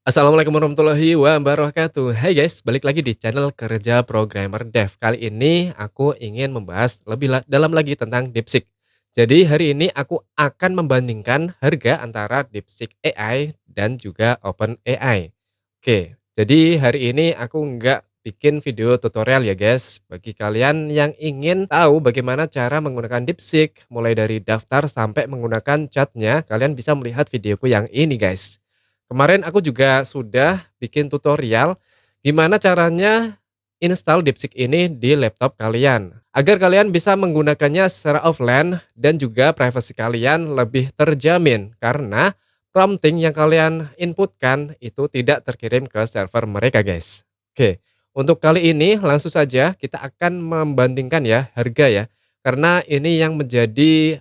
Assalamualaikum warahmatullahi wabarakatuh. Hai guys, balik lagi di channel Kerja Programmer Dev. Kali ini aku ingin membahas lebih dalam lagi tentang DeepSeek. Jadi hari ini aku akan membandingkan harga antara DeepSeek AI dan juga OpenAI. Oke, jadi hari ini aku nggak bikin video tutorial ya guys. Bagi kalian yang ingin tahu bagaimana cara menggunakan DeepSeek, mulai dari daftar sampai menggunakan chatnya, kalian bisa melihat videoku yang ini guys. Kemarin aku juga sudah bikin tutorial gimana caranya install DeepSeek ini di laptop kalian. Agar kalian bisa menggunakannya secara offline dan juga privasi kalian lebih terjamin karena prompting yang kalian inputkan itu tidak terkirim ke server mereka guys. Oke, untuk kali ini langsung saja kita akan membandingkan ya harga ya. Karena ini yang menjadi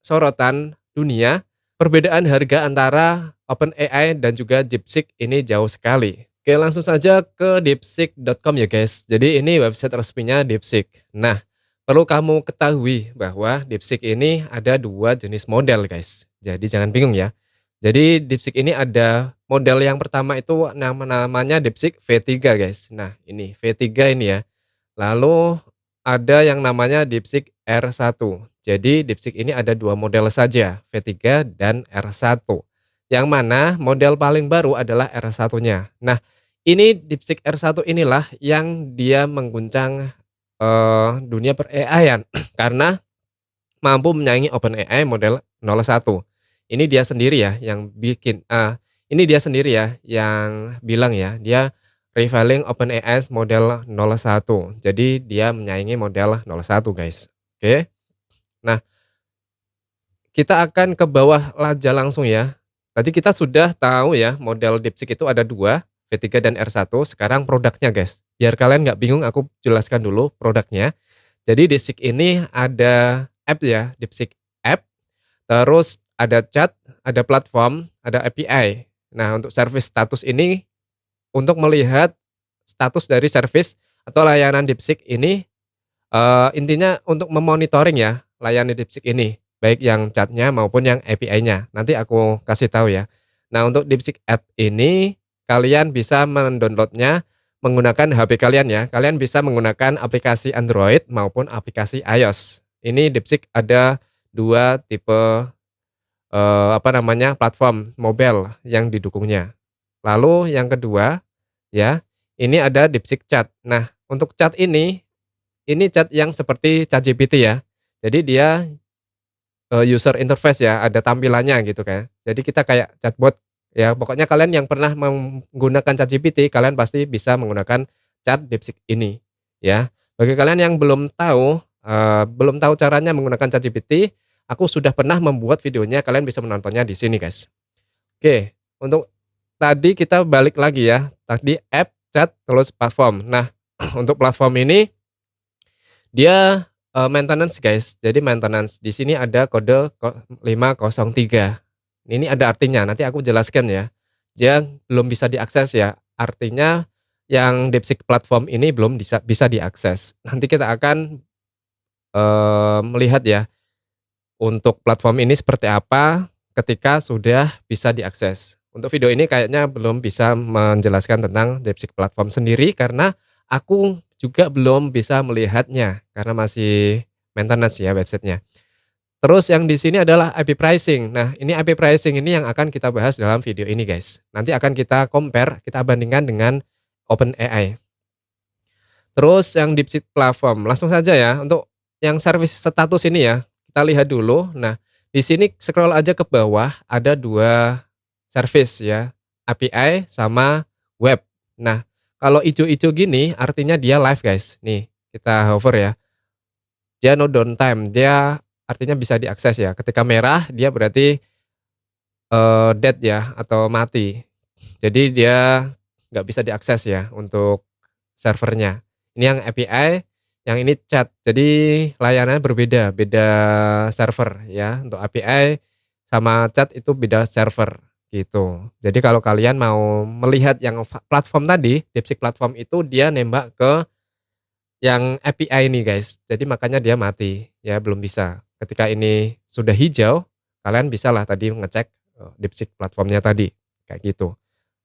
sorotan dunia. Perbedaan harga antara OpenAI dan juga DeepSeek ini jauh sekali. Oke, langsung saja ke deepseek.com ya guys. Jadi ini website resminya DeepSeek. Nah, perlu kamu ketahui bahwa DeepSeek ini ada dua jenis model guys. Jadi jangan bingung ya. Jadi DeepSeek ini ada model yang pertama itu namanya DeepSeek V3 guys. Nah, ini V3 ini ya. Lalu ada yang namanya DeepSeek R1. Jadi DeepSeek ini ada dua model saja, V3 dan R1. Yang mana model paling baru adalah R1-nya. Nah, ini DeepSeek R1 inilah yang dia mengguncang dunia per-AI-an karena mampu menyaingi OpenAI model 01. Ini dia sendiri ya yang bikin ini dia sendiri ya yang bilang ya, dia rivaling OpenAI model 01. Jadi dia menyaingi model 01 guys. Oke. Nah, kita akan ke bawah aja langsung ya. Tadi kita sudah tahu ya model DeepSeek itu ada dua, V3 dan R1. Sekarang produknya guys. Biar kalian nggak bingung, aku jelaskan dulu produknya. Jadi DeepSeek ini ada app ya, DeepSeek app. Terus ada chat, ada platform, ada API. Nah, untuk service status ini untuk melihat status dari service atau layanan DeepSeek ini, intinya untuk memonitoring ya layanan DeepSeek ini, baik yang chat-nya maupun yang API-nya. Nanti aku kasih tahu ya. Nah, untuk DeepSeek app ini kalian bisa mendownloadnya menggunakan HP kalian ya. Kalian bisa menggunakan aplikasi Android maupun aplikasi iOS. Ini DeepSeek ada dua tipe platform mobile yang didukungnya. Lalu yang kedua ya, ini ada DeepSeek Chat. Nah, untuk chat ini chat yang seperti ChatGPT ya. Jadi dia user interface ya, ada tampilannya gitu kan. Jadi kita kayak chatbot ya, pokoknya kalian yang pernah menggunakan ChatGPT, kalian pasti bisa menggunakan chat DeepSeek ini ya. Bagi kalian yang belum tahu caranya menggunakan ChatGPT, aku sudah pernah membuat videonya, kalian bisa menontonnya di sini guys. Oke, untuk tadi kita balik lagi ya. Tadi app, chat, terus platform. Nah, untuk platform ini dia maintenance guys. Jadi maintenance di sini ada kode 503. Ini ada artinya. Nanti aku jelaskan ya. Dia belum bisa diakses ya. Artinya yang DeepSeek platform ini belum bisa diakses. Nanti kita akan melihat ya untuk platform ini seperti apa ketika sudah bisa diakses. Untuk video ini kayaknya belum bisa menjelaskan tentang DeepSeek platform sendiri karena aku juga belum bisa melihatnya karena masih maintenance ya websitenya. Terus yang di sini adalah IP pricing. Nah, ini IP pricing ini yang akan kita bahas dalam video ini guys. Nanti akan kita compare, kita bandingkan dengan OpenAI. Terus yang DeepSeek platform, langsung saja ya untuk yang service status ini ya, kita lihat dulu. Nah, di sini scroll aja ke bawah ada dua service ya, API sama web. Nah, kalau hijau-hijau gini artinya dia live guys. Nih, kita hover ya. Dia no downtime, dia artinya bisa diakses ya. Ketika merah dia berarti dead ya atau mati. Jadi dia nggak bisa diakses ya untuk servernya. Ini yang API, yang ini chat. Jadi layanannya berbeda, beda server ya. Untuk API sama chat itu beda server gitu. Jadi kalau kalian mau melihat yang platform tadi, DeepSeek platform itu dia nembak ke yang API ini guys. Jadi makanya dia mati ya, belum bisa. Ketika ini sudah hijau, kalian bisalah tadi ngecek DeepSeek platformnya tadi kayak gitu.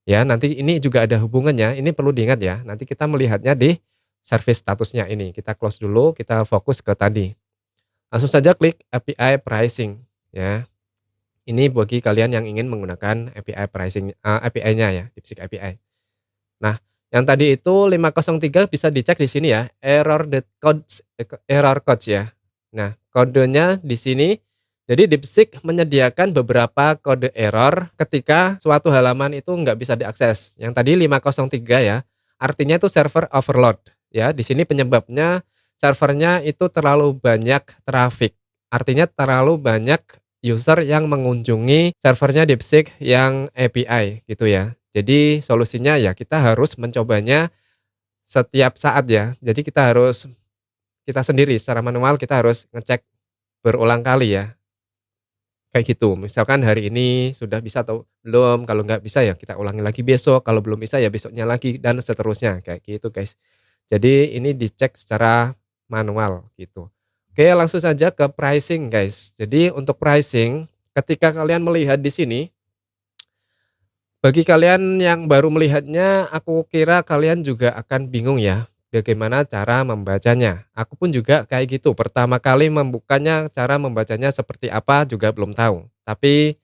Ya, nanti ini juga ada hubungannya, ini perlu diingat ya. Nanti kita melihatnya di service statusnya ini. Kita close dulu, kita fokus ke tadi. Langsung saja klik API pricing ya. Ini bagi kalian yang ingin menggunakan API pricing API-nya ya, DeepSeek API. Nah, yang tadi itu 503 bisa dicek di sini ya, error codes ya. Nah, kodenya di sini, jadi DeepSeek menyediakan beberapa kode error ketika suatu halaman itu nggak bisa diakses. Yang tadi 503 ya, artinya itu server overload ya. Di sini penyebabnya servernya itu terlalu banyak traffic. Artinya terlalu banyak user yang mengunjungi servernya DeepSeek yang API gitu ya. Jadi solusinya ya kita harus mencobanya setiap saat ya. Jadi kita sendiri secara manual kita harus ngecek berulang kali ya. Kayak gitu. Misalkan hari ini sudah bisa atau belum, kalau nggak bisa ya kita ulangi lagi besok, kalau belum bisa ya besoknya lagi dan seterusnya kayak gitu guys. Jadi ini dicek secara manual gitu. Oke, langsung saja ke pricing guys. Jadi untuk pricing ketika kalian melihat di sini, bagi kalian yang baru melihatnya, aku kira kalian juga akan bingung ya, bagaimana cara membacanya. Aku pun juga kayak gitu, pertama kali membukanya, cara membacanya seperti apa juga belum tahu. Tapi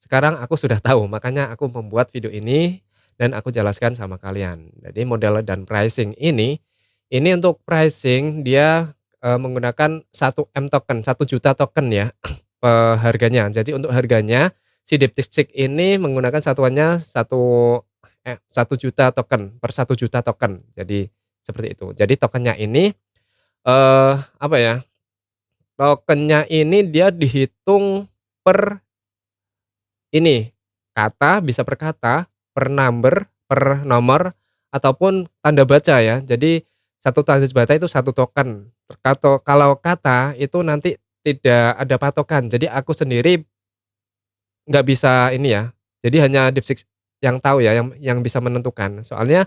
sekarang aku sudah tahu, makanya aku membuat video ini dan aku jelaskan sama kalian. Jadi model dan pricing ini untuk pricing dia menggunakan 1 M token, 1 juta token ya harganya. Jadi untuk harganya si DeepSeek ini menggunakan satuannya 1 juta token per 1 juta token. Jadi seperti itu. Jadi tokennya ini apa ya? Tokennya ini dia dihitung per ini kata, bisa per kata, per number, per nomor ataupun tanda baca ya. Jadi satu tanda baca itu 1 token. Kalau kata itu nanti tidak ada patokan. Jadi aku sendiri nggak bisa ini ya, jadi hanya DeepSeek yang tahu ya, yang bisa menentukan. Soalnya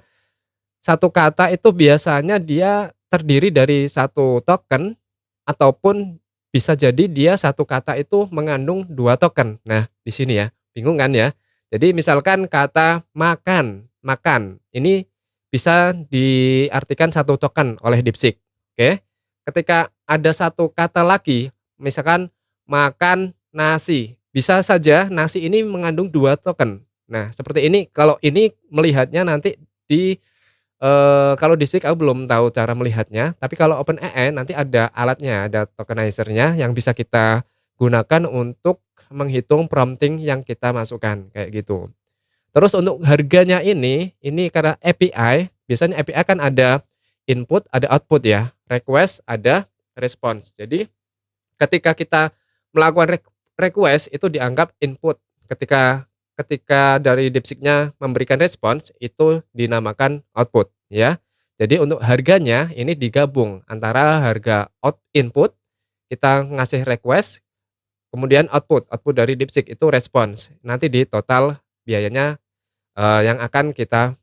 satu kata itu biasanya dia terdiri dari 1 token ataupun bisa jadi dia satu kata itu mengandung 2 token. Nah, di sini ya, bingung kan ya? Jadi misalkan kata makan, makan, ini bisa diartikan 1 token oleh DeepSeek, oke. Ketika ada satu kata lagi, misalkan makan nasi, bisa saja nasi ini mengandung 2 token. Nah, seperti ini, kalau ini melihatnya nanti di kalau DeepSeek aku belum tahu cara melihatnya, tapi kalau OpenAI nanti ada alatnya, ada tokenizer-nya yang bisa kita gunakan untuk menghitung prompting yang kita masukkan, kayak gitu. Terus untuk harganya ini karena API, biasanya API kan ada input, ada output ya, request, ada response. Jadi ketika kita melakukan request itu dianggap input, ketika ketika dari DeepSeek-nya memberikan respons itu dinamakan output ya. Jadi untuk harganya ini digabung antara harga input, kita ngasih request, kemudian output dari DeepSeek itu respons. Nanti di total biayanya yang akan kita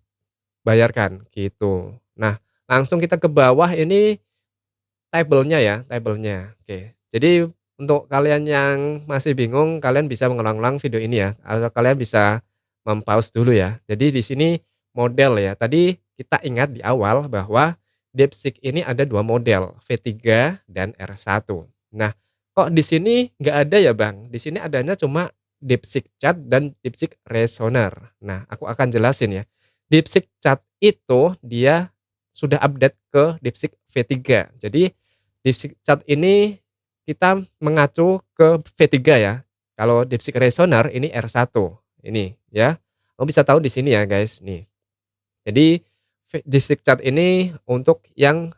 bayarkan gitu. Nah, langsung kita ke bawah ini tabelnya ya, tabelnya. Oke. Jadi untuk kalian yang masih bingung, kalian bisa mengulang-ulang video ini ya, atau kalian bisa mem-pause dulu ya. Jadi di sini model ya. Tadi kita ingat di awal bahwa DeepSeek ini ada 2 model, V3 dan R1. Nah, kok di sini nggak ada ya Bang? Di sini adanya cuma DeepSeek Chat dan DeepSeek Reasoner. Nah, aku akan jelasin ya. DeepSeek Chat itu dia sudah update ke DeepSeek V3. Jadi DeepSeek Chat ini kita mengacu ke V3 ya. Kalau DeepSeek Reasoner ini R1 ini ya. Kamu bisa tahu di sini ya guys nih. Jadi DeepSeek Chat ini untuk yang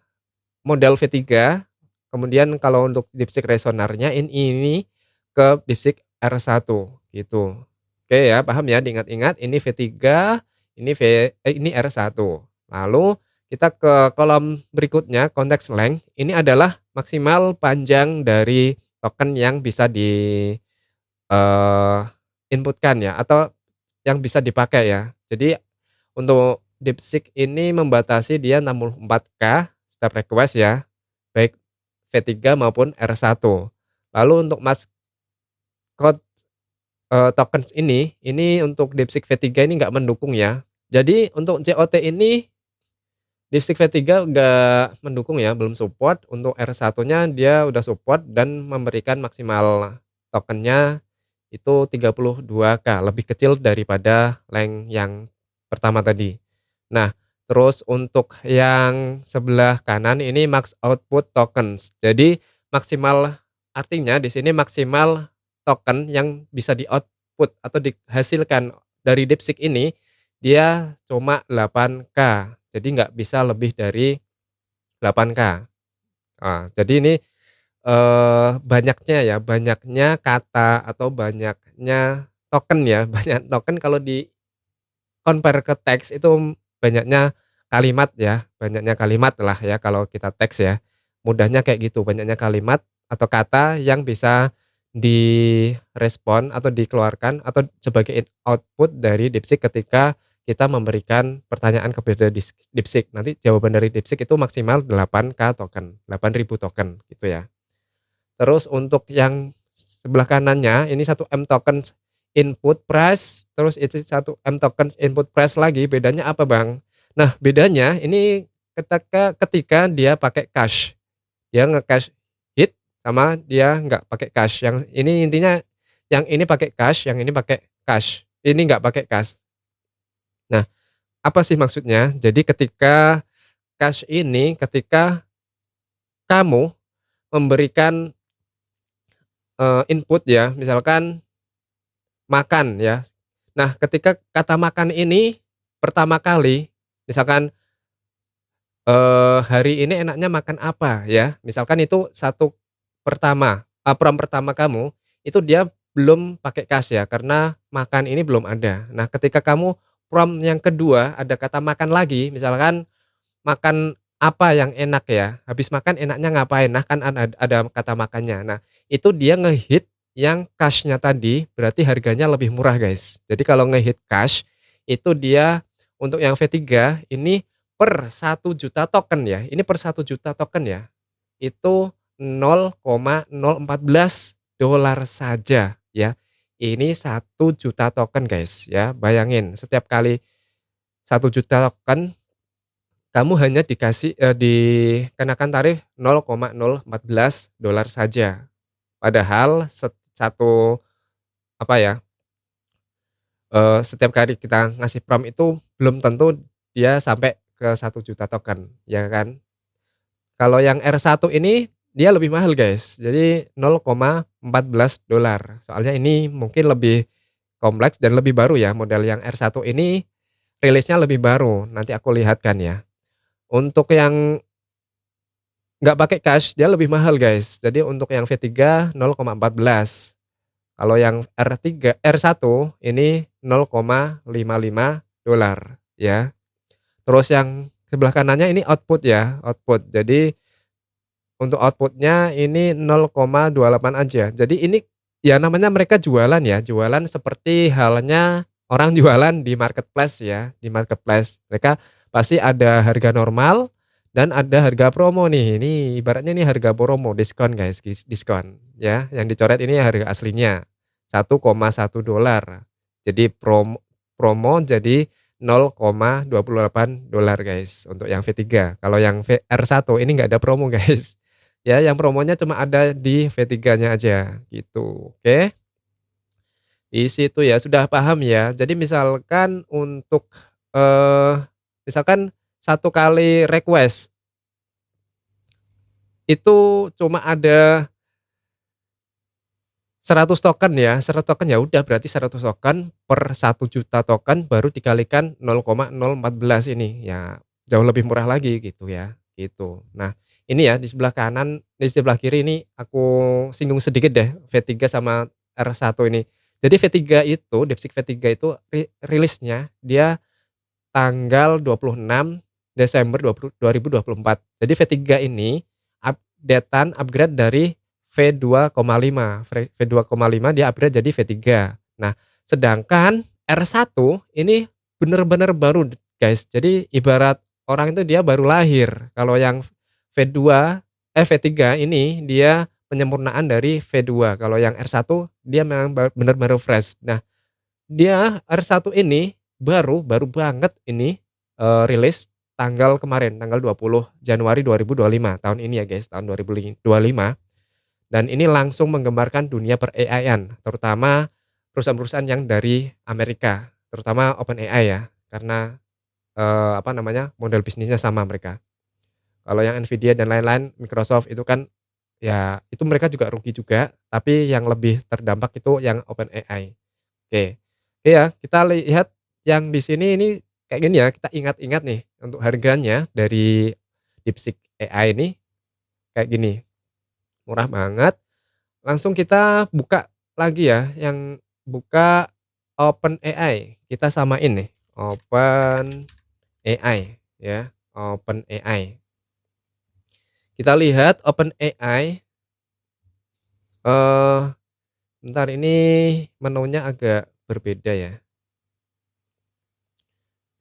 model V3, kemudian kalau untuk DeepSeek Reasoner-nya ini ke DeepSeek R1 gitu. Oke ya, paham ya, diingat-ingat ini V3, ini R1. Lalu kita ke kolom berikutnya, context length, ini adalah maksimal panjang dari token yang bisa di inputkan ya, atau yang bisa dipakai ya. Jadi untuk DeepSeek ini membatasi dia 64K setiap request ya, baik V3 maupun R1. Lalu untuk mascot tokens ini untuk DeepSeek V3 ini nggak mendukung ya. Jadi untuk COT ini DeepSeek V3 nggak mendukung ya, belum support. Untuk R1-nya dia udah support dan memberikan maksimal tokennya itu 32K, lebih kecil daripada Leng yang pertama tadi. Nah, terus untuk yang sebelah kanan ini max output tokens. Jadi maksimal, artinya di sini maksimal token yang bisa di-output atau dihasilkan dari DeepSeek ini dia cuma 8K. Jadi nggak bisa lebih dari 8K. Jadi ini banyaknya kata atau banyaknya token ya, banyak token kalau di-compare ke teks itu banyaknya kalimat ya, banyaknya kalimat lah ya kalau kita teks ya. Mudahnya kayak gitu, banyaknya kalimat atau kata yang bisa direspon atau dikeluarkan atau sebagai output dari DeepSeek ketika kita memberikan pertanyaan kepada DeepSeek. Nanti jawaban dari DeepSeek itu maksimal 8K token, 8.000 token gitu ya. Terus untuk yang sebelah kanannya ini 1M tokens input price, terus itu 1M tokens input price lagi, bedanya apa Bang? Nah bedanya ini ketika dia pakai cash, dia nge-cash hit sama dia nggak pakai cash. Yang ini intinya yang ini pakai cash, yang ini pakai cash, ini nggak pakai cash. Nah apa sih maksudnya? Jadi ketika cash ini ketika kamu memberikan input ya, misalkan makan ya. Nah, ketika kata makan ini pertama kali, misalkan, hari ini enaknya makan apa ya, misalkan itu satu pertama, prompt pertama kamu, itu dia belum pakai cash ya, karena makan ini belum ada. Nah, ketika kamu prompt yang kedua ada kata makan lagi, misalkan makan apa yang enak ya, habis makan enaknya ngapain, nah kan ada kata makannya. Nah, itu dia nge-hit yang cash-nya tadi, berarti harganya lebih murah guys. Jadi kalau nge-hit cash, itu dia untuk yang V3 ini per 1 juta token ya, ini per 1 juta token ya, itu $0,014 saja ya. Ini 1 juta token guys ya, bayangin setiap kali 1 juta token kamu hanya dikenakan tarif $0,014 saja. Padahal satu apa ya, setiap kali kita ngasih prompt itu belum tentu dia sampai ke 1 juta token, ya kan. Kalau yang R1 ini dia lebih mahal guys, jadi $0,14. Soalnya ini mungkin lebih kompleks dan lebih baru ya, model yang R1 ini rilisnya lebih baru, nanti aku lihatkan ya. Untuk yang nggak pakai cash dia lebih mahal guys. Jadi untuk yang V3 $0,14. Kalau yang R1 ini $0,55 ya. Terus yang sebelah kanannya ini output ya, output. Jadi untuk outputnya ini 0,28 aja. Jadi ini ya namanya mereka jualan ya, jualan seperti halnya orang jualan di marketplace ya, di marketplace. Mereka pasti ada harga normal dan ada harga promo nih. Ini ibaratnya ini harga promo, diskon guys, diskon ya. Yang dicoret ini harga aslinya $1,1. Jadi promo jadi $0,28 guys untuk yang V3. Kalau yang R1 ini nggak ada promo guys. Ya, yang promonya cuma ada di V3-nya aja gitu. Oke. Di situ ya sudah paham ya. Jadi misalkan untuk misalkan satu kali request itu cuma ada 100 token ya, 100 token ya udah berarti 100 token per 1 juta token baru dikalikan 0,014 ini, ya jauh lebih murah lagi gitu ya, gitu. Nah ini ya di sebelah kanan, di sebelah kiri ini aku singgung sedikit deh V3 sama R1 ini. Jadi V3 itu, DeepSeek V3 itu rilisnya dia tanggal 26 Desember 2024. Jadi V3 ini upgrade dari V2,5. V2,5 dia upgrade jadi V3. Nah, sedangkan R1 ini bener-bener baru guys. Jadi ibarat orang itu dia baru lahir. Kalau yang V2 V3 ini dia penyempurnaan dari V2. Kalau yang R1 dia memang benar-benar fresh. Nah, dia R1 ini baru banget ini, rilis tanggal kemarin, tanggal 20 Januari 2025, tahun ini ya guys, tahun 2025. Dan ini langsung menggembarkan dunia per-AI-an, terutama perusahaan-perusahaan yang dari Amerika, terutama OpenAI ya, karena, apa namanya, model bisnisnya sama mereka. Kalau yang Nvidia dan lain-lain, Microsoft itu kan, ya itu mereka juga rugi juga, tapi yang lebih terdampak itu yang OpenAI. Oke. Oke ya, kita lihat yang di sini ini kayak gini ya, kita ingat-ingat nih untuk harganya dari DeepSeek AI ini kayak gini, murah banget. Langsung kita buka lagi ya, yang buka OpenAI, kita samain nih, OpenAI ya, OpenAI. Kita lihat OpenAI, eee, bentar ini menunya agak berbeda ya.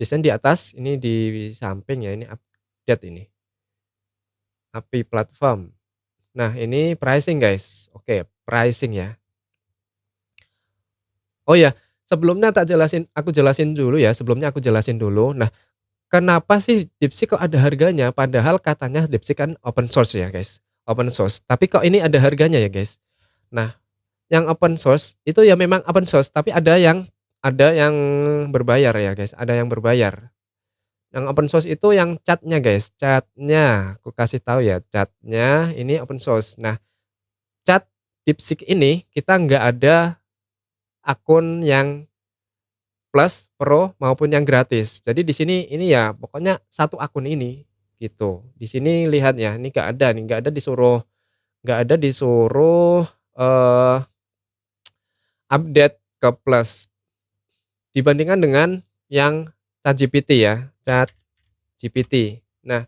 Biasanya di atas, ini di samping ya, ini update ini, API platform. Nah ini pricing guys, oke pricing ya. Oh ya, sebelumnya aku jelasin dulu ya, sebelumnya aku jelasin dulu. Nah, kenapa sih DeepSeek kok ada harganya? Padahal katanya DeepSeek kan open source ya guys, open source. Tapi kok ini ada harganya ya guys? Nah, yang open source itu ya memang open source, tapi ada yang berbayar ya guys, ada yang berbayar. Yang open source itu yang chat-nya guys, chat-nya, aku kasih tahu ya, chat-nya ini open source. Nah, chat DeepSeek ini kita nggak ada akun yang plus, pro, maupun yang gratis. Jadi di sini ini ya pokoknya satu akun ini gitu. Di sini lihat ya, ini nggak ada nih, nggak ada disuruh, eee, update ke plus dibandingkan dengan yang ChatGPT ya, ChatGPT. Nah,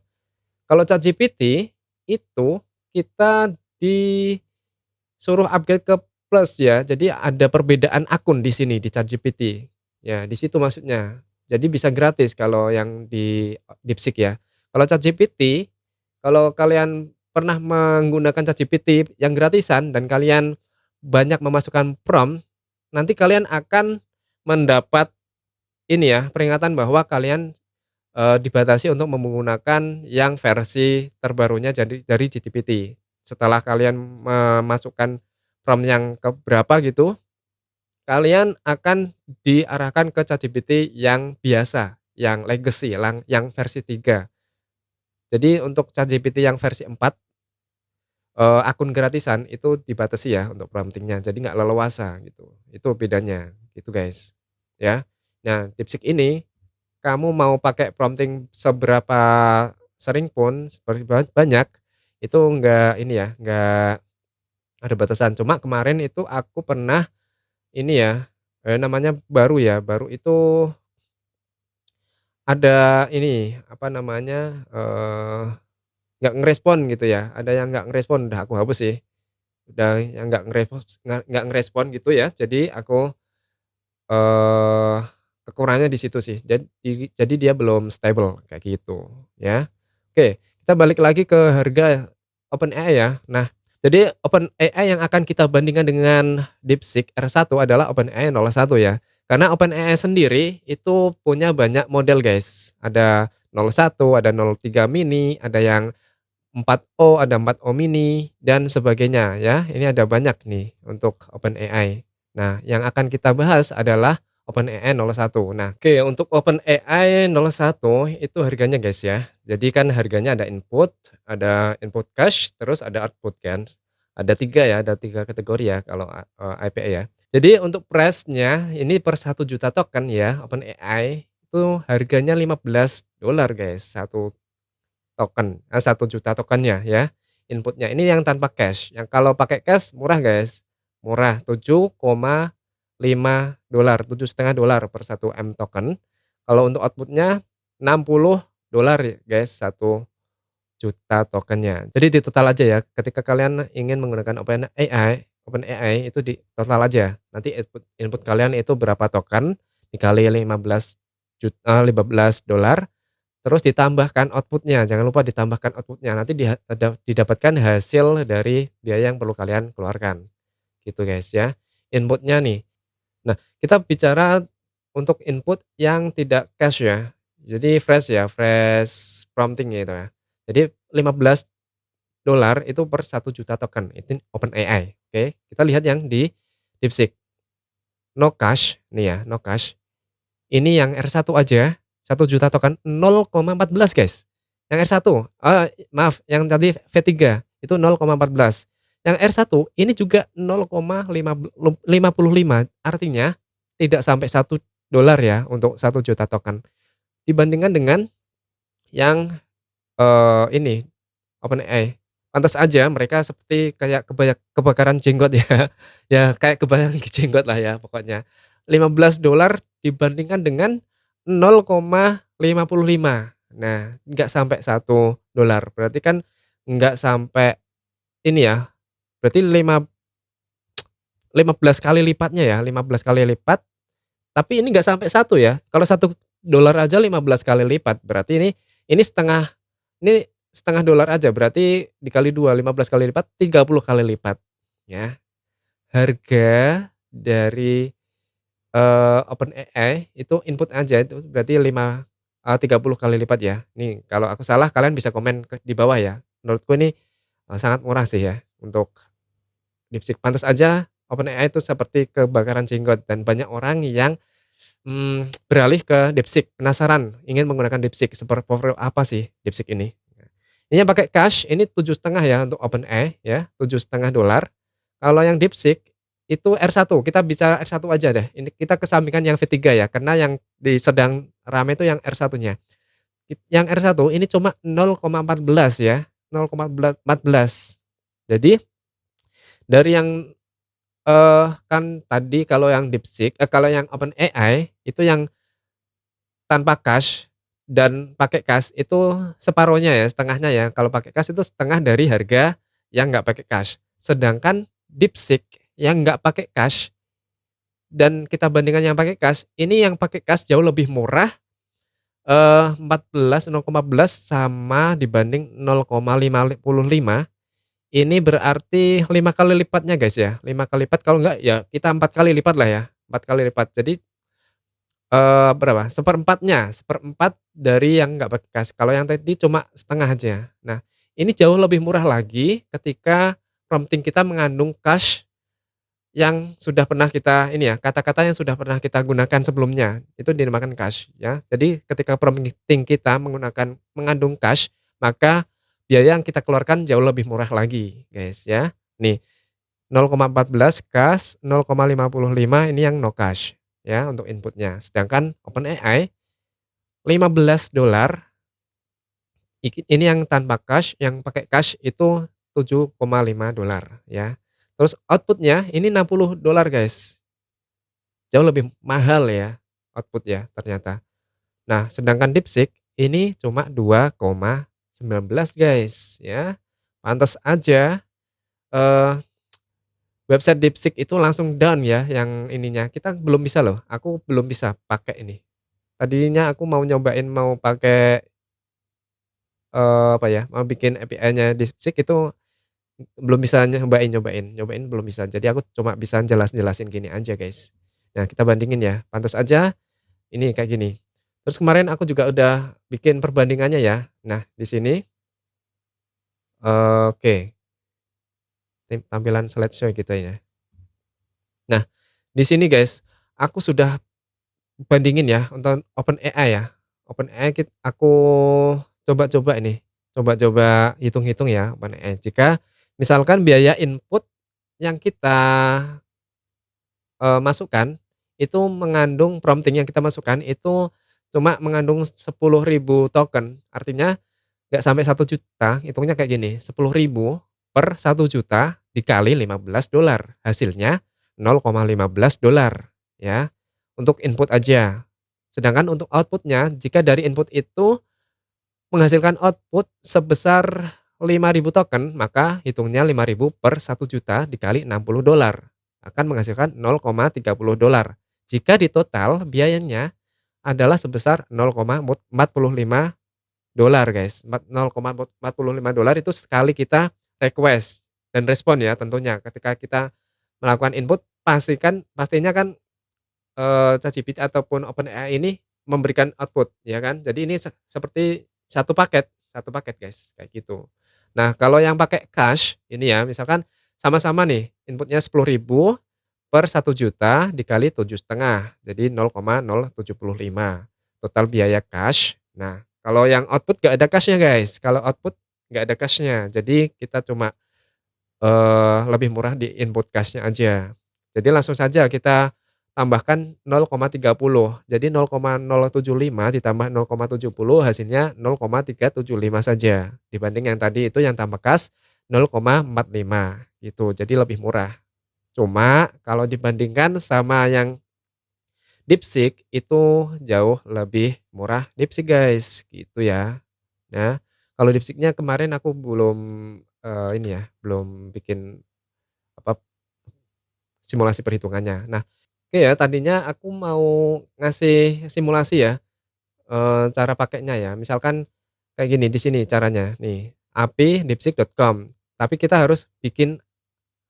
kalau ChatGPT itu kita disuruh upgrade ke plus ya, jadi ada perbedaan akun di sini di ChatGPT. Ya, di situ maksudnya. Jadi bisa gratis kalau yang di DeepSeek ya. Kalau ChatGPT, kalau kalian pernah menggunakan ChatGPT yang gratisan dan kalian banyak memasukkan prompt, nanti kalian akan mendapat ini ya, peringatan bahwa kalian dibatasi untuk menggunakan yang versi terbarunya dari ChatGPT. Setelah kalian memasukkan prompt yang ke berapa gitu, kalian akan diarahkan ke ChatGPT yang biasa, yang legacy, yang versi 3. Jadi untuk ChatGPT yang versi 4, akun gratisan itu dibatasi ya untuk prompting-nya, jadi nggak leluasa gitu. Itu bedanya, gitu guys, ya. Nah, DeepSeek ini kamu mau pakai prompting seberapa sering pun, banyak, itu enggak ini ya, enggak ada batasan. Cuma kemarin itu aku pernah ini ya, namanya baru ya, baru itu ada ini, apa namanya, nggak ngerespon gitu ya, ada yang nggak ngerespon, udah aku hapus sih. Udah yang nggak ngerespon gitu ya, jadi aku, eee, kekurangannya di situ sih. Jadi dia belum stable kayak gitu ya. Oke, kita balik lagi ke harga OpenAI ya. Nah, jadi OpenAI yang akan kita bandingkan dengan DeepSeek R1 adalah OpenAI 01 ya. Karena OpenAI sendiri itu punya banyak model guys. Ada 01, ada 03 mini, ada yang 4O, ada 4O mini, dan sebagainya ya. Ini ada banyak nih untuk OpenAI. Nah, yang akan kita bahas adalah OpenAI 01. Nah, oke untuk OpenAI 01 itu harganya guys ya. Jadi kan harganya ada input cache, terus ada output kan. Ada 3 ya, ada 3 kategori ya kalau IPA ya. Jadi untuk price-nya ini per 1 juta token ya, OpenAI itu harganya $15 guys, 1 juta tokennya ya, inputnya. Ini yang tanpa cash, yang kalau pakai cash murah guys, murah $7,5, $7,5 per 1 M token. Kalau untuk outputnya $60 ya guys, 1 juta tokennya. Jadi di total aja ya, ketika kalian ingin menggunakan OpenAI itu di total aja. Nanti input kalian itu berapa token dikali $15. terus ditambahkan outputnya, jangan lupa ditambahkan outputnya, nanti didapatkan hasil dari biaya yang perlu kalian keluarkan, gitu guys ya. Inputnya nih, nah kita bicara untuk input yang tidak cash ya, jadi fresh ya, fresh prompting gitu ya. Jadi $15 itu per 1 juta token, itu OpenAI, oke. Kita lihat yang di DeepSeek, no cash, nih ya, no cash. Ini yang R1 aja 1 juta token 0,14 guys. Yang R1, maaf yang tadi V3 itu 0,14. Yang R1 ini juga 0,55, artinya tidak sampai $1 ya untuk 1 juta token. Dibandingkan dengan yang, ini OpenAI. Pantas aja mereka seperti kayak kebakaran jenggot ya. Ya kayak kebakaran jenggot lah ya pokoknya. $15 dibandingkan dengan 0,55. Nah, nggak sampai $1. Berarti kan nggak sampai ini ya, berarti 15 kali lipatnya ya, 15 kali lipat, tapi ini nggak sampai 1 ya. Kalau $1 aja 15 kali lipat, berarti ini setengah, ini setengah dolar aja, berarti dikali 2, 15 kali lipat, 30 kali lipat ya. Harga dari, OpenAI itu input aja itu berarti 30 kali lipat ya. Nih kalau aku salah kalian bisa komen di bawah ya. Menurutku ini, sangat murah sih ya untuk DeepSeek. Pantas aja OpenAI itu seperti kebakaran jenggot dan banyak orang yang, beralih ke DeepSeek, penasaran ingin menggunakan DeepSeek, seperti apa sih DeepSeek ini. Ini yang pakai cash ini 7,5 ya untuk OpenAI ya, $7,5. Kalau yang DeepSeek itu R1, kita bicara R1 aja deh. Ini kita kesampingkan yang V3 ya, karena yang sedang rame itu yang R1-nya. Yang R1 ini cuma 0,14 ya, 0,14. Jadi dari yang, kan tadi kalau yang DeepSeek, kalau yang OpenAI itu yang tanpa cash dan pakai cash itu separohnya ya, setengahnya ya. Kalau pakai cash itu setengah dari harga yang nggak pakai cash. Sedangkan DeepSeek yang nggak pakai cash dan kita bandingkan yang pakai cash, ini yang pakai cash jauh lebih murah, 0,14 sama dibanding 0,55, ini berarti 5 kali lipatnya guys ya, 5 kali lipat kalau enggak ya kita 4 kali lipat lah ya, 4 kali lipat. Jadi, berapa? Seperempat dari yang nggak pakai cash. Kalau yang tadi cuma setengah aja. Nah, ini jauh lebih murah lagi ketika prompting kita mengandung cash yang sudah pernah kita ini ya, kata-kata yang sudah pernah kita gunakan sebelumnya, itu dinamakan cash ya. Jadi ketika prompting kita mengandung cash, maka biaya yang kita keluarkan jauh lebih murah lagi, guys ya. Nih, 0,14 cash, 0,55 ini yang no cash ya untuk inputnya. Sedangkan OpenAI $15 ini yang tanpa cash, yang pakai cash itu $7,5 ya. Terus outputnya ini $60 guys, jauh lebih mahal ya output ya ternyata. Nah sedangkan DeepSeek ini cuma 2,19 guys ya. Pantas aja, eee, website DeepSeek itu langsung down ya yang ininya, kita belum bisa loh, aku belum bisa pakai ini. Tadinya aku mau nyobain mau pakai, apa ya, mau bikin API-nya DeepSeek itu belum bisa nyobain belum bisa. Jadi aku cuma bisa jelasin gini aja, guys. Nah, kita bandingin ya, pantas aja ini kayak gini. Terus kemarin aku juga udah bikin perbandingannya ya. Nah, di sini, oke, tampilan slideshow gitu ya. Nah, di sini guys, aku sudah bandingin ya untuk OpenAI ya. OpenAI aku coba-coba ini, coba-coba hitung-hitung ya OpenAI. Jika misalkan biaya input yang kita, masukkan, itu mengandung prompting yang kita masukkan itu cuma mengandung 10.000 token, artinya nggak sampai 1 juta, hitungnya kayak gini, 10.000 per 1 juta dikali $15, hasilnya $0,15 ya, untuk input aja. Sedangkan untuk outputnya, jika dari input itu menghasilkan output sebesar 5.000 token, maka hitungnya 5.000 per 1 juta dikali $60, akan menghasilkan $0,30. Jika di total biayanya adalah sebesar 0,45 dolar guys, 0,45 dolar itu sekali kita request dan respon ya tentunya. Ketika kita melakukan input pastinya kan, ChatGPT ataupun OpenAI ini memberikan output ya kan. Jadi ini seperti satu paket guys, kayak gitu. Nah kalau yang pakai cash ini ya misalkan sama-sama nih inputnya 10.000 per 1 juta dikali 7,5 jadi 0,075 total biaya cash. Nah kalau yang output nggak ada cash-nya guys, kalau output nggak ada cash-nya, jadi kita cuma, lebih murah di input cash-nya aja. Jadi langsung saja kita tambahkan 0,30 jadi 0,075 ditambah 0,70 hasilnya 0,375 saja, dibanding yang tadi itu yang tambah cash 0,45 gitu, jadi lebih murah. Cuma kalau dibandingkan sama yang DeepSeek itu jauh lebih murah DeepSeek guys, gitu ya. Nah, kalau DeepSeek-nya kemarin aku belum, ini ya, belum bikin apa, simulasi perhitungannya. Nah, oke ya tadinya aku mau ngasih simulasi ya, cara pakainya ya. Misalkan kayak gini di sini caranya nih, API deepseek.com, tapi kita harus bikin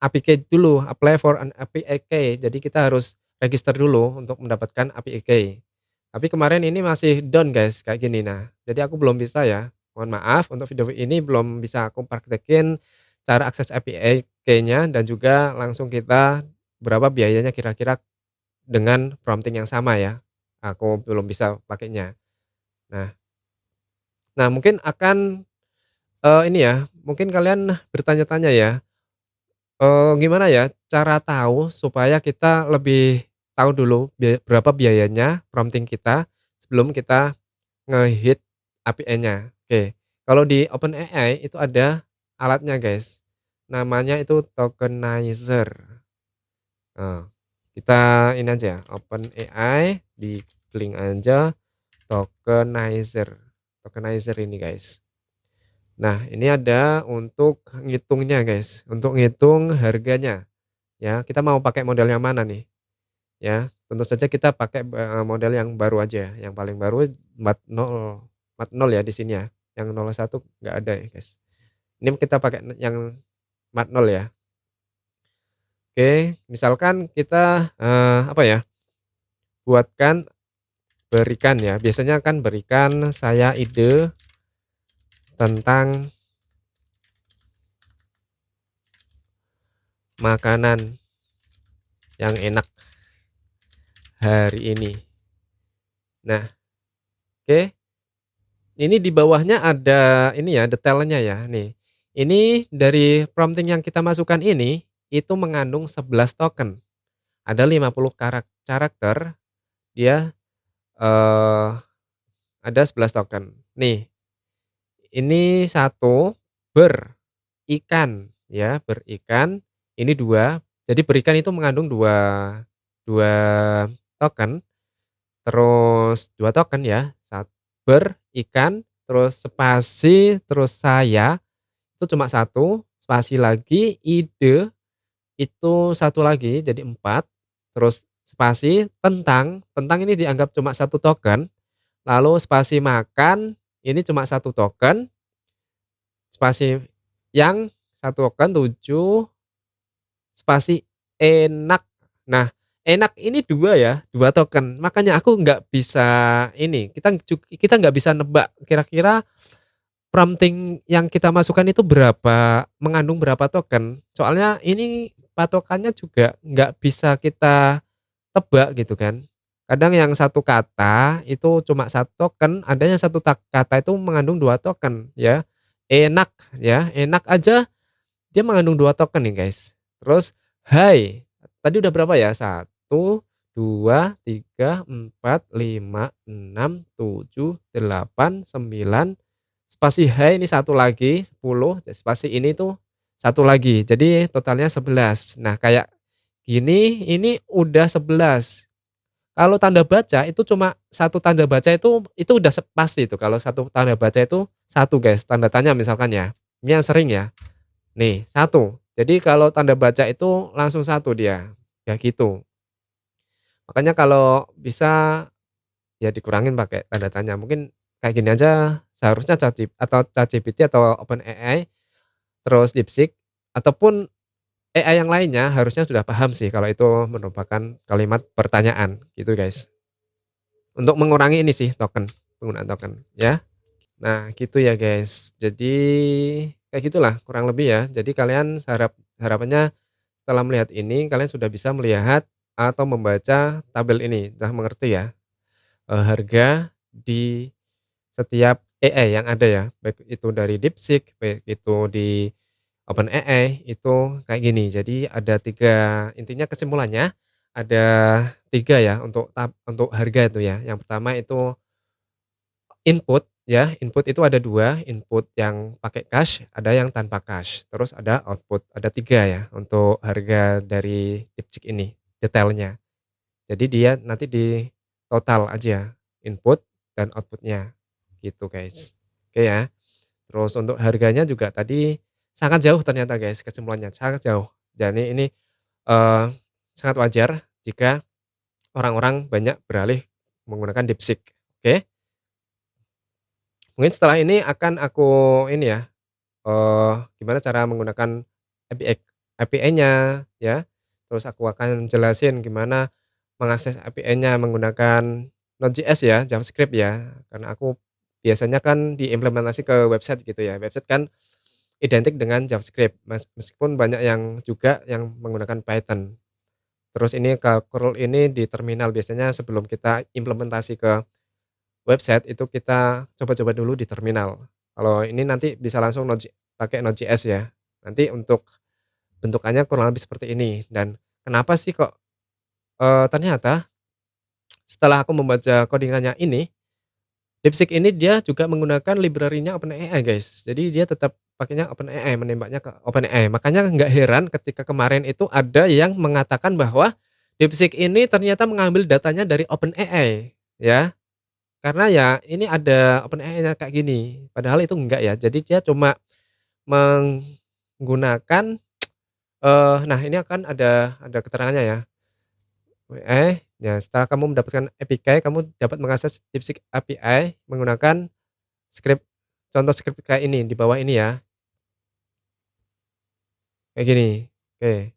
APK dulu, apply for an API key. Jadi kita harus register dulu untuk mendapatkan API key. Tapi kemarin ini masih down guys, kayak gini. Nah, jadi aku belum bisa ya. Mohon maaf untuk video ini belum bisa aku praktekin cara akses API key-nya dan juga langsung kita berapa biayanya kira-kira dengan prompting yang sama ya. Aku belum bisa pakainya. Nah, mungkin akan ini ya, mungkin kalian bertanya-tanya ya, gimana ya cara tahu supaya kita lebih tahu dulu berapa biayanya prompting kita sebelum kita nge-hit API-nya. Oke, kalau di OpenAI itu ada alatnya guys, namanya itu tokenizer. Nah, kita ini aja OpenAI di link aja tokenizer. Tokenizer ini guys. Nah, ini ada untuk ngitungnya guys, untuk ngitung harganya. Ya, kita mau pakai model yang mana nih? Ya, tentu saja kita pakai, model yang baru aja, yang paling baru 40 ya di sini ya, yang 01 nggak ada ya, guys. Ini kita pakai yang 40 ya. Oke, misalkan kita, apa ya, berikan ya, biasanya kan berikan saya ide tentang makanan yang enak hari ini. Nah, oke. Ini di bawahnya ada ini ya, detailnya ya, nih. Ini dari prompting yang kita masukkan ini, itu mengandung 11 token. Ada 50 karakter, dia, eee, ada 11 token. Nih, ini satu berikan, ya, berikan, ini 2. Jadi berikan itu mengandung 2 2 token, terus 2 token ya, berikan, terus spasi, terus saya. Itu cuma satu spasi lagi, ide, itu satu lagi jadi 4 terus spasi, tentang ini dianggap cuma satu token, lalu spasi makan, ini cuma satu token, spasi yang satu token 7 spasi enak. Nah, enak ini 2 ya, 2 token. Makanya aku nggak bisa ini, kita nggak bisa nebak kira-kira prompting yang kita masukkan itu mengandung berapa token. Soalnya ini patokannya juga nggak bisa kita tebak gitu kan. Kadang yang satu kata itu cuma satu token, ada yang satu kata itu mengandung 2 token ya. Enak ya, enak aja dia mengandung 2 token nih guys. Terus hai, tadi udah berapa ya? 1, 2, 3, 4, 5, 6, 7, 8, 9 spasi hai ini satu lagi 10, spasi ini tuh satu lagi. Jadi totalnya 11. Nah, kayak gini ini udah 11. Kalau tanda baca itu cuma satu tanda baca itu udah pasti itu kalau satu tanda baca itu satu guys, tanda tanya misalkan ya. Ini yang sering ya. Nih, satu. Jadi kalau tanda baca itu langsung satu dia, ya gitu. Makanya kalau bisa ya dikurangin pakai tanda tanya. Mungkin kayak gini aja seharusnya ChatGPT atau OpenAI, terus DeepSeek, ataupun AI yang lainnya harusnya sudah paham sih kalau itu merupakan kalimat pertanyaan gitu guys. Untuk mengurangi ini sih penggunaan token ya. Nah gitu ya guys. Jadi kayak gitulah kurang lebih ya. Jadi kalian harapannya setelah melihat ini kalian sudah bisa melihat atau membaca tabel ini, sudah mengerti ya, harga di setiap AI yang ada ya, baik itu dari DeepSeek, baik itu di OpenAI, itu kayak gini. Jadi ada 3 intinya kesimpulannya, ada 3 ya untuk harga itu ya. Yang pertama itu input ya, input itu ada 2 input yang pakai cash, ada yang tanpa cash, terus ada output, ada 3 ya untuk harga dari DeepSeek ini, detailnya. Jadi dia nanti di total aja, input dan outputnya gitu guys. Oke ya. Terus untuk harganya juga tadi sangat jauh ternyata guys kesimpulannya, sangat jauh. Jadi ini, eee, sangat wajar jika orang-orang banyak beralih menggunakan DeepSeek. Oke, mungkin setelah ini akan aku ini ya, gimana cara menggunakan API-nya ya, terus aku akan jelasin gimana mengakses API-nya menggunakan Node.js ya, JavaScript ya, karena aku biasanya kan diimplementasi ke website gitu ya, website kan identik dengan JavaScript, meskipun banyak yang juga yang menggunakan Python. Terus ini ke curl ini di terminal biasanya sebelum kita implementasi ke website itu kita coba-coba dulu di terminal. Kalau ini nanti bisa langsung pakai Node.js ya. Nanti untuk bentukannya kurang lebih seperti ini dan kenapa sih kok, ternyata setelah aku membaca codingannya ini, DeepSeek ini dia juga menggunakan library-nya OpenAI guys. Jadi dia tetap pakainya OpenAI, menembaknya ke OpenAI. Makanya nggak heran ketika kemarin itu ada yang mengatakan bahwa DeepSeek ini ternyata mengambil datanya dari OpenAI, ya. Karena ya ini ada OpenAI-nya kayak gini, padahal itu enggak ya. Jadi dia cuma menggunakan, nah ini akan ada keterangannya ya. Ya setelah kamu mendapatkan API, kamu dapat mengakses DeepSeek API menggunakan script contoh script kayak ini, di bawah ini ya, kayak gini, oke.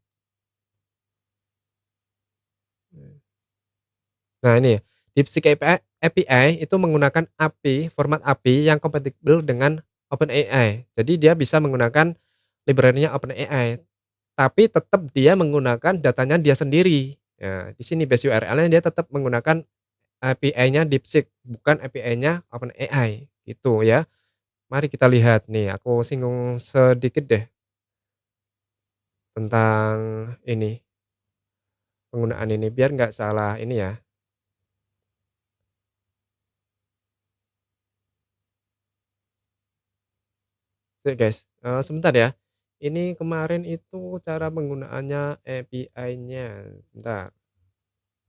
Nah ini, DeepSeek API itu menggunakan format API yang kompatibel dengan OpenAI. Jadi dia bisa menggunakan library-nya OpenAI, tapi tetap dia menggunakan datanya dia sendiri. Ya, di sini base URL-nya dia tetap menggunakan API-nya DeepSeek, bukan API-nya OpenAI, gitu ya. Mari kita lihat nih, aku singgung sedikit deh tentang ini, penggunaan ini, biar nggak salah ini ya. Oke guys, sebentar ya. Ini kemarin itu cara penggunaannya API-nya, sebentar,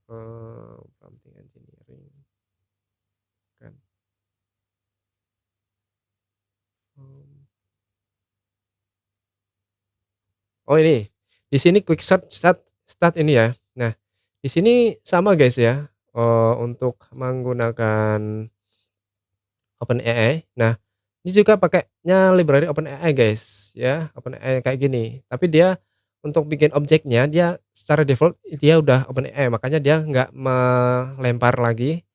prompting engineering kan, mmm, oh ini, di sini quick start ini ya. Nah, di sini sama guys ya, untuk menggunakan OpenAI. Nah, ini juga pakainya library OpenAI guys ya, OpenAI kayak gini. Tapi dia untuk bikin objeknya dia secara default dia udah OpenAI, makanya dia nggak melempar lagi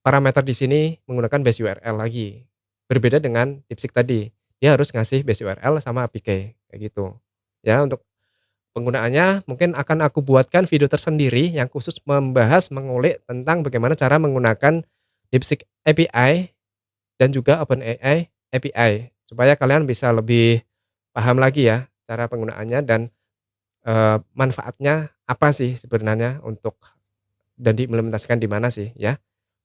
parameter di sini menggunakan base URL lagi. Berbeda dengan DeepSeek tadi, dia harus ngasih base URL sama APK kayak gitu. Ya untuk penggunaannya mungkin akan aku buatkan video tersendiri yang khusus membahas mengulik tentang bagaimana cara menggunakan DeepSeek API dan juga OpenAI API, supaya kalian bisa lebih paham lagi ya cara penggunaannya dan, manfaatnya apa sih sebenarnya untuk dan diimplementasikan di mana sih ya.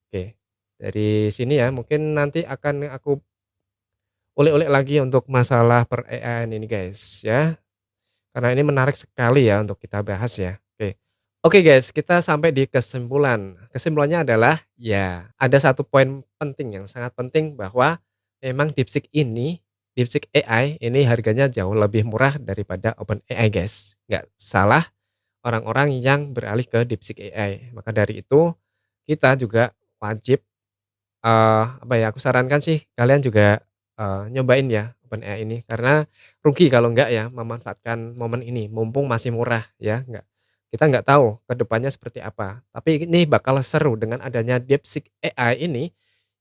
Oke, dari sini ya mungkin nanti akan aku ulik-ulik lagi untuk masalah per-AI-an ini guys ya, karena ini menarik sekali ya untuk kita bahas ya. Oke. Oke guys, kita sampai di kesimpulan. Kesimpulannya adalah, ya ada satu poin penting yang sangat penting bahwa memang DeepSeek AI ini harganya jauh lebih murah daripada OpenAI guys. Nggak salah orang-orang yang beralih ke DeepSeek AI. Maka dari itu kita juga wajib apa ya, aku sarankan sih kalian juga, nyobain ya OpenAI ini, karena rugi kalau enggak ya memanfaatkan momen ini, mumpung masih murah ya, kita nggak tahu ke depannya seperti apa. Tapi ini bakal seru dengan adanya DeepSeek AI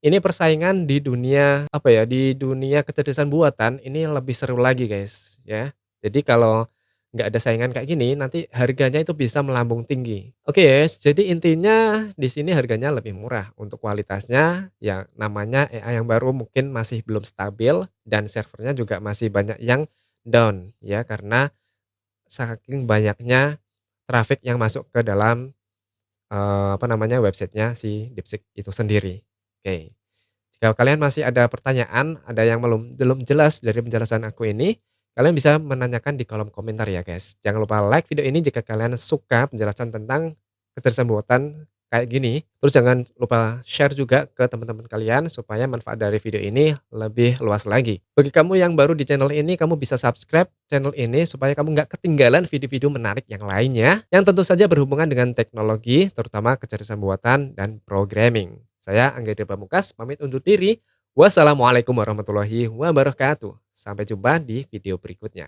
ini persaingan di dunia, apa ya, di dunia kecerdasan buatan ini lebih seru lagi guys, ya. Jadi kalau nggak ada saingan kayak gini, nanti harganya itu bisa melambung tinggi. Oke guys, jadi intinya di sini harganya lebih murah. Untuk kualitasnya, ya namanya AI yang baru mungkin masih belum stabil dan servernya juga masih banyak yang down ya, karena saking banyaknya traffic yang masuk ke dalam, apa namanya, websitenya si DeepSeek itu sendiri. Oke. Jika kalian masih ada pertanyaan, ada yang belum belum jelas dari penjelasan aku ini, kalian bisa menanyakan di kolom komentar ya guys. Jangan lupa like video ini jika kalian suka penjelasan tentang kecerdasan buatan kayak gini. Terus jangan lupa share juga ke teman-teman kalian supaya manfaat dari video ini lebih luas lagi. Bagi kamu yang baru di channel ini, kamu bisa subscribe channel ini supaya kamu nggak ketinggalan video-video menarik yang lainnya yang tentu saja berhubungan dengan teknologi, terutama kecerdasan buatan dan programming. Saya Angga Dwi Pamungkas, pamit undur diri. Wassalamualaikum warahmatullahi wabarakatuh. Sampai jumpa di video berikutnya.